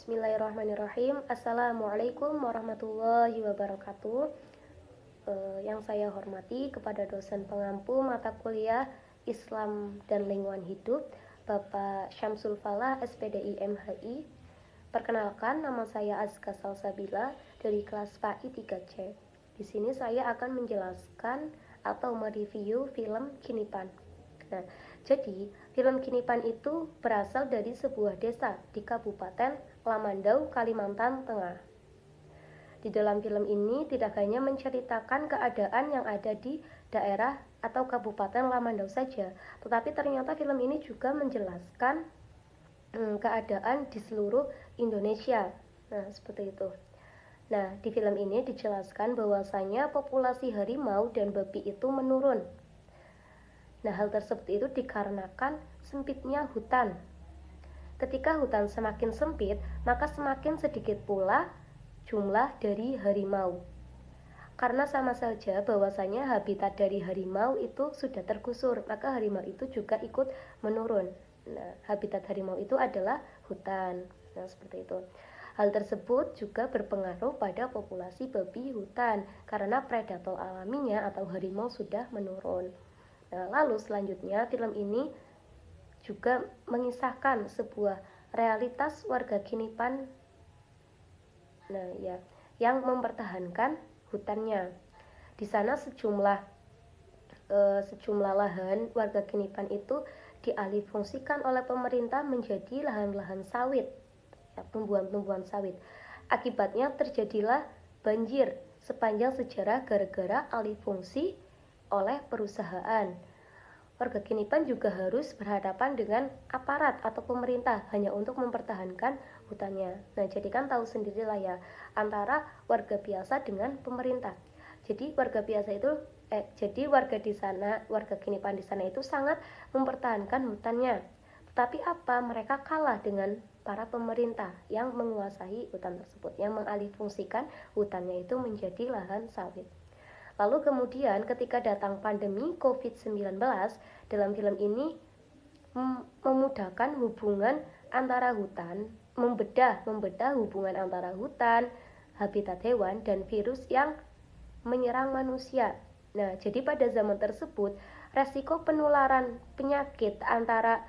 Bismillahirrahmanirrahim. Assalamualaikum warahmatullahi wabarakatuh. Yang saya hormati kepada dosen pengampu mata kuliah Islam dan Lingkungan Hidup, Bapak Syamsul Falah, SPDI MHI. Perkenalkan, nama saya Azka Salsabila dari kelas PAI 3C. Di sini saya akan menjelaskan atau mereview film Kinipan. Nah, jadi film Kinipan itu berasal dari sebuah desa di Kabupaten Lamandau, Kalimantan Tengah. Di dalam film ini tidak hanya menceritakan keadaan yang ada di daerah atau Kabupaten Lamandau saja, tetapi ternyata film ini juga menjelaskan keadaan di seluruh Indonesia. Nah, seperti itu. Nah, di film ini dijelaskan bahwasanya populasi harimau dan babi itu menurun. Nah, hal tersebut itu dikarenakan sempitnya hutan. Ketika hutan semakin sempit, maka semakin sedikit pula jumlah dari harimau. Karena sama saja bahwasanya habitat dari harimau itu sudah tergusur, maka harimau itu juga ikut menurun. Nah, habitat harimau itu adalah hutan. Nah, seperti itu. Hal tersebut juga berpengaruh pada populasi babi hutan karena predator alaminya atau harimau sudah menurun. Nah, lalu selanjutnya film ini juga mengisahkan sebuah realitas warga Kinipan, yang mempertahankan hutannya. Di sana sejumlah lahan warga Kinipan itu dialihfungsikan oleh pemerintah menjadi lahan-lahan sawit, tumbuhan-tumbuhan sawit. Akibatnya terjadilah banjir sepanjang sejarah gara-gara alih fungsi oleh perusahaan. Warga Kinipan juga harus berhadapan dengan aparat atau pemerintah hanya untuk mempertahankan hutannya. Nah, jadi kan tahu sendirilah ya, antara warga biasa dengan pemerintah. Jadi warga di sana, warga Kinipan di sana itu sangat mempertahankan hutannya. Tetapi apa? Mereka kalah dengan para pemerintah yang menguasai hutan tersebut, yang mengalihfungsikan hutannya itu menjadi lahan sawit. Lalu kemudian ketika datang pandemi COVID-19, dalam film ini memudahkan hubungan antara hutan, membedah hubungan antara hutan, habitat hewan, dan virus yang menyerang manusia. Nah, jadi pada zaman tersebut, resiko penularan penyakit antara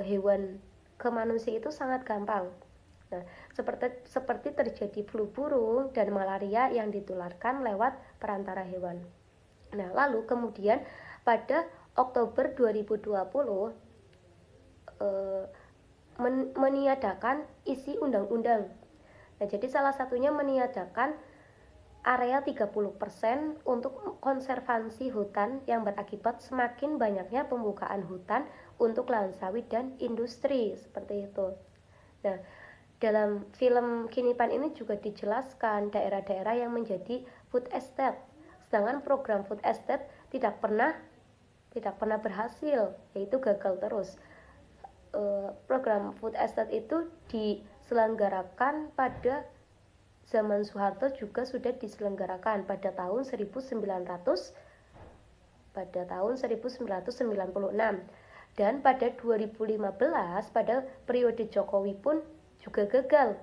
hewan ke manusia itu sangat gampang. Nah, seperti terjadi flu burung dan malaria yang ditularkan lewat perantara hewan. Nah, lalu kemudian pada Oktober 2020 meniadakan isi undang-undang. Nah, jadi salah satunya meniadakan area 30% untuk konservasi hutan yang berakibat semakin banyaknya pembukaan hutan untuk lahan sawit dan industri, seperti itu. Nah, dalam film Kinipan ini juga dijelaskan daerah-daerah yang menjadi food estate, sedangkan program food estate tidak pernah berhasil, yaitu gagal terus. Program food estate itu diselenggarakan pada zaman Soeharto, juga sudah diselenggarakan pada tahun 1996, dan pada 2015 pada periode Jokowi pun juga gagal,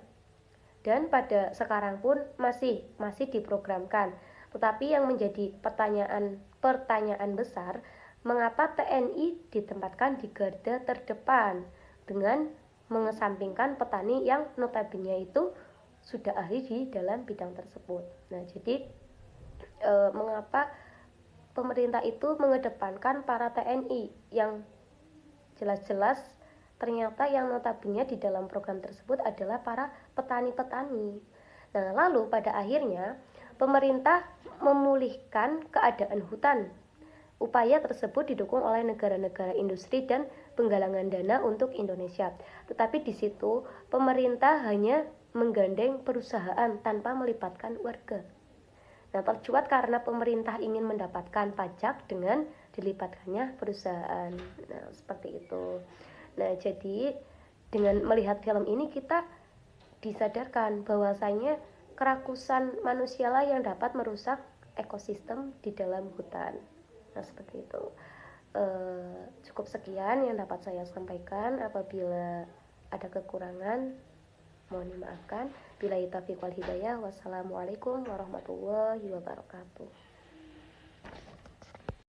dan pada sekarang pun masih diprogramkan. Tetapi yang menjadi pertanyaan besar, mengapa TNI ditempatkan di garda terdepan dengan mengesampingkan petani yang notabene itu sudah ahli di dalam bidang tersebut. Nah, jadi mengapa pemerintah itu mengedepankan para TNI yang jelas-jelas ternyata yang notabene di dalam program tersebut adalah para petani-petani. Nah, lalu pada akhirnya pemerintah memulihkan keadaan hutan. Upaya tersebut didukung oleh negara-negara industri dan penggalangan dana untuk Indonesia. Tetapi di situ pemerintah hanya menggandeng perusahaan tanpa melibatkan warga. Nah, tercuat karena pemerintah ingin mendapatkan pajak dengan dilibatkannya perusahaan. Nah, seperti itu. Nah, jadi dengan melihat film ini kita disadarkan bahwasanya kerakusan manusialah yang dapat merusak ekosistem di dalam hutan. Nah, seperti itu. Cukup sekian yang dapat saya sampaikan. Apabila ada kekurangan, mohon dimaafkan. Billahi taufiq wal hidayah. Wassalamualaikum warahmatullahi wabarakatuh.